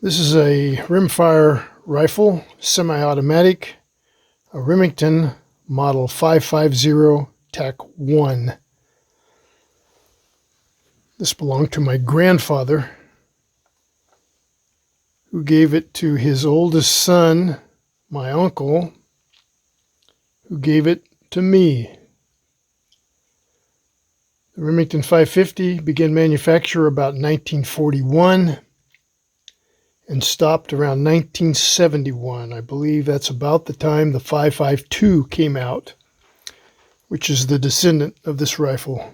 This is a rimfire rifle, semi-automatic, a Remington Model 550 TAC-1. This belonged to my grandfather, who gave it to his oldest son, my uncle, who gave it to me. The Remington 550 began manufacture about 1941 and stopped around 1971. I believe that's about the time the 552 came out, which is the descendant of this rifle.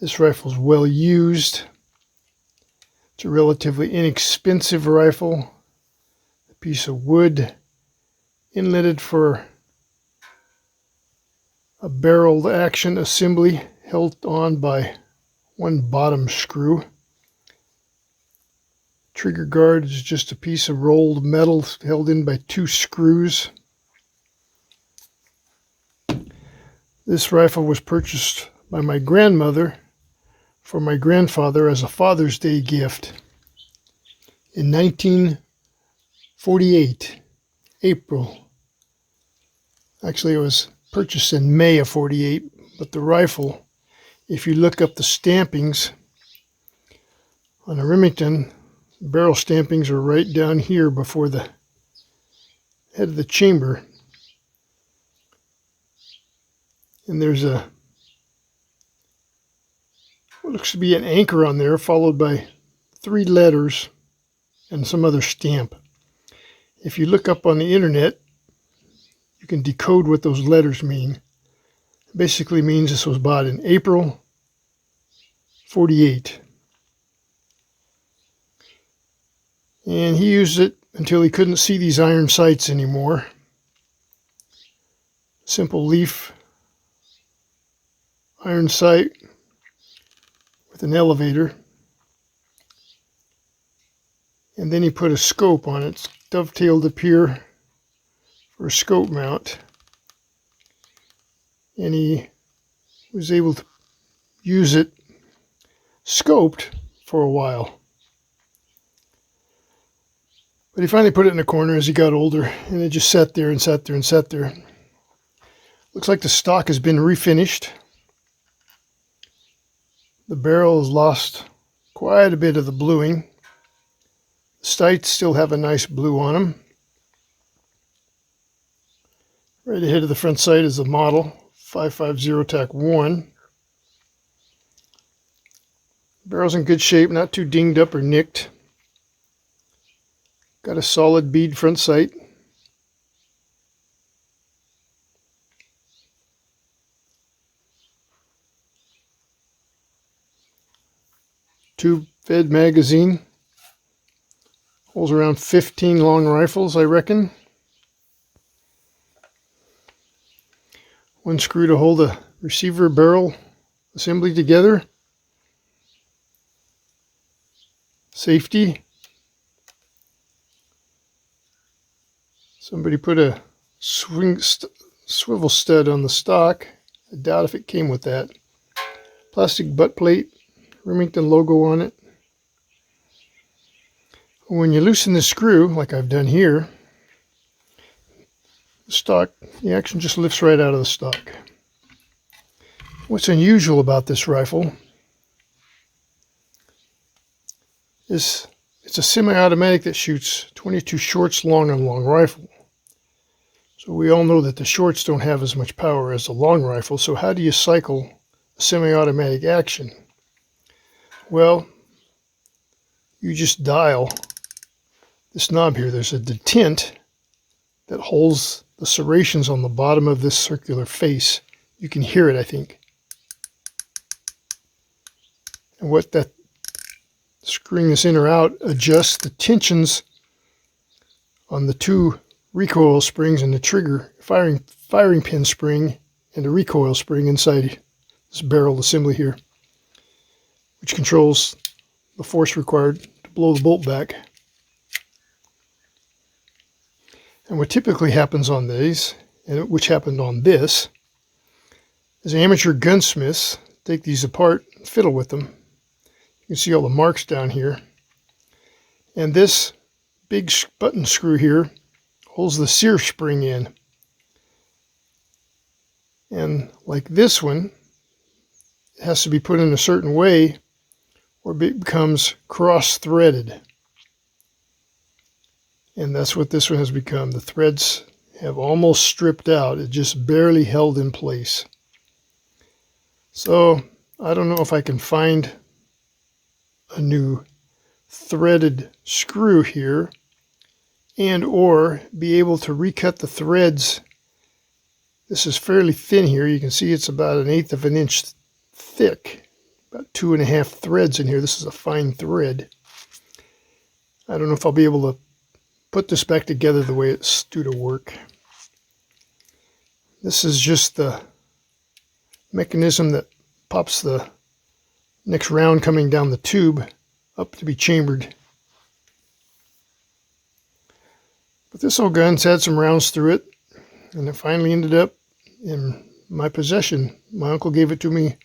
This rifle is well used. It's a relatively inexpensive rifle. A piece of wood inletted for a barrel action assembly held on by one bottom screw. Trigger guard is just a piece of rolled metal held in by two screws. This rifle was purchased by my grandmother for my grandfather as a Father's Day gift in 1948, April. Actually, it was purchased in May of 48, but the rifle, if you look up the stampings on a Remington, barrel stampings are right down here before the head of the chamber. And there's what looks to be an anchor on there, followed by 3 letters and some other stamp. If you look up on the internet, you can decode what those letters mean. It basically means this was bought in April 48. And he used it until he couldn't see these iron sights anymore. Simple leaf iron sight with an elevator. And then he put a scope on it. It's dovetailed up here for a scope mount. And he was able to use it scoped for a while. But he finally put it in a corner as he got older, and it just sat there and sat there and sat there. Looks like the stock has been refinished. The barrel has lost quite a bit of the bluing. The sights still have a nice blue on them. Right ahead of the front sight is the Model 550 TAC-1. Barrel's in good shape, not too dinged up or nicked. Got a solid bead front sight. Tube fed magazine. Holds around 15 long rifles, I reckon. One screw to hold a receiver barrel assembly together. Safety. Somebody put a swivel stud on the stock. I doubt if it came with that. Plastic butt plate, Remington logo on it. When you loosen the screw, like I've done here, the action just lifts right out of the stock. What's unusual about this rifle is it's a semi-automatic that shoots 22 shorts long on a long rifle. So we all know that the shorts don't have as much power as the long rifle, so how do you cycle a semi-automatic action? Well, you just dial this knob here. There's a detent that holds the serrations on the bottom of this circular face. You can hear it, I think. And what that screwing this in or out adjusts the tensions on the 2 recoil springs and the trigger firing pin spring and the recoil spring inside this barrel assembly here, which controls the force required to blow the bolt back. And what typically happens on these, and which happened on this, is amateur gunsmiths take these apart and fiddle with them. You can see all the marks down here. And this big button screw here holds the sear spring in. And like this one, it has to be put in a certain way or it becomes cross-threaded. And that's what this one has become. The threads have almost stripped out. It just barely held in place. So I don't know if I can find a new threaded screw here and or be able to recut the threads. This is fairly thin here. You can see it's about 1/8 of an inch thick, about 2.5 threads in here. This is a fine thread. I don't know if I'll be able to put this back together the way it's due to work. This is just the mechanism that pops the next round coming down the tube up to be chambered. But this old gun's had some rounds through it, and it finally ended up in my possession. My uncle gave it to me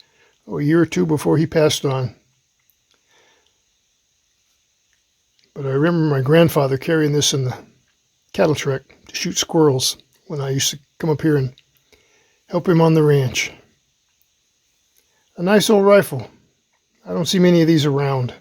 a year or two before he passed on. But I remember my grandfather carrying this in the cattle truck to shoot squirrels when I used to come up here and help him on the ranch. A nice old rifle. I don't see many of these around.